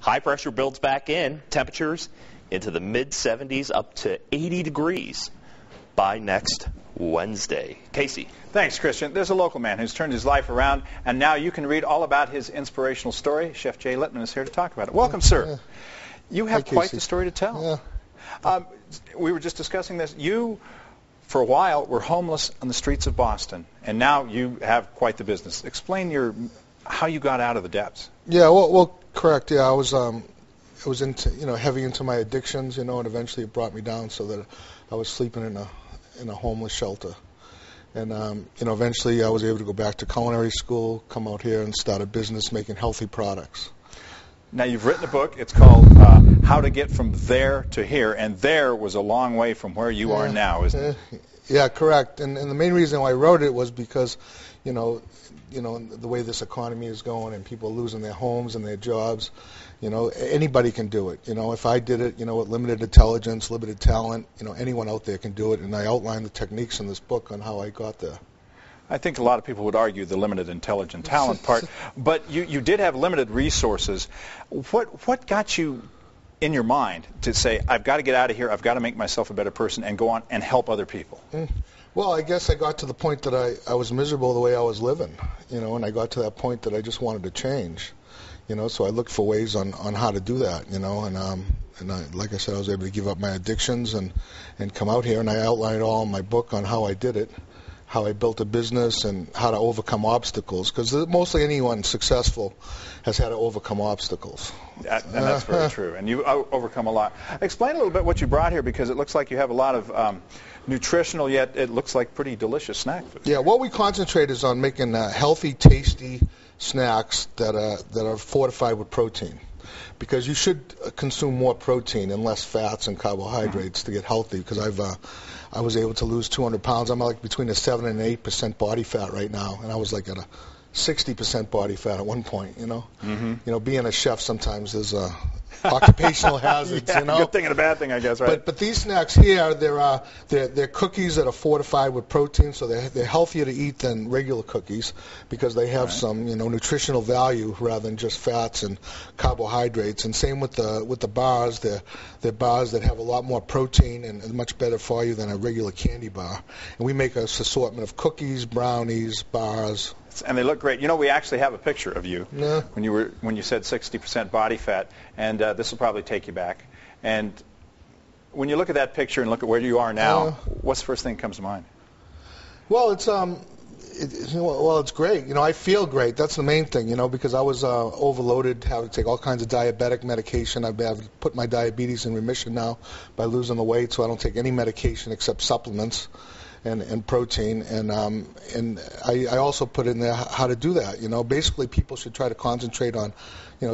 High pressure builds back in, temperatures into the mid-70s up to 80 degrees by next Wednesday. Casey. Thanks, Christian. There's a local man who's turned his life around, and now you can read all about his inspirational story. Chef Jay Littmann is here to talk about it. Welcome, sir. Yeah. You have Hi, quite Casey. the story to tell. Yeah. We were just discussing this. You, for a while, were homeless on the streets of Boston, and now you have quite the business. Explain how you got out of the depths. Yeah, well, correct. Yeah, I was into, heavy into my addictions, and eventually it brought me down so that I was sleeping in a homeless shelter. And eventually I was able to go back to culinary school, come out here and start a business making healthy products. Now, you've written a book. It's called How to Get From There to Here, and there was a long way from where you are now, isn't it? Yeah, correct. And the main reason why I wrote it was because, the way this economy is going and people losing their homes and their jobs, anybody can do it. If I did it, with limited intelligence, limited talent, anyone out there can do it. And I outline the techniques in this book on how I got there. I think a lot of people would argue the limited intelligent talent part, but you did have limited resources. What got you in your mind to say, I've got to get out of here, I've got to make myself a better person and go on and help other people? Well, I guess I got to the point that I was miserable the way I was living, and I got to that point that I just wanted to change, so I looked for ways on how to do that, and like I said, I was able to give up my addictions and come out here, and I outlined all in my book on how I did it, how I built a business and how to overcome obstacles, because mostly anyone successful has had to overcome obstacles. And that's very true, and you overcome a lot. Explain a little bit what you brought here, because it looks like you have a lot of nutritional, yet it looks like pretty delicious snack food. Yeah, what we concentrate is on making healthy, tasty snacks that are fortified with protein. Because you should consume more protein and less fats and carbohydrates to get healthy. Because I was able to lose 200 pounds. I'm like between a 7 and 8% body fat right now, and I was like at a 60% body fat at one point. Being a chef sometimes is occupational hazards. Yeah, good thing and a bad thing, I guess, right? But these snacks here, they're cookies that are fortified with protein, so they're healthier to eat than regular cookies because they have some nutritional value rather than just fats and carbohydrates. And same with the bars, they're bars that have a lot more protein and much better for you than a regular candy bar. And we make an assortment of cookies, brownies, bars. And they look great. We actually have a picture of you Yeah. when you said 60% body fat, and this will probably take you back. And when you look at that picture and look at where you are now, what's the first thing that comes to mind? Well, it's great. I feel great. That's the main thing, because I was overloaded, having to take all kinds of diabetic medication. I've put my diabetes in remission now by losing the weight, so I don't take any medication except supplements and protein. And I also put in there how to do that. Basically people should try to concentrate on,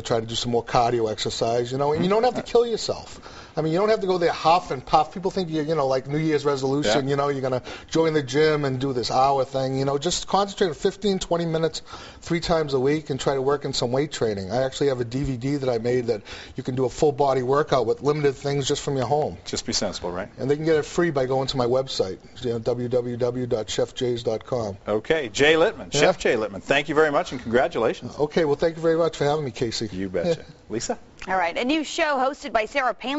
try to do some more cardio exercise, and you don't have to kill yourself. I mean, you don't have to go there huff and puff. People think like New Year's resolution, you're going to join the gym and do this hour thing. Just concentrate on 15, 20 minutes 3 times a week and try to work in some weight training. I actually have a DVD that I made that you can do a full body workout with limited things just from your home. Just be sensible, right? And they can get it free by going to my website, www.chefjays.com. Okay, Jay Littmann, Chef Jay Littmann. Thank you very much and congratulations. Okay, well, thank you very much for having me, Casey. You betcha. Lisa? All right, a new show hosted by Sarah Palin.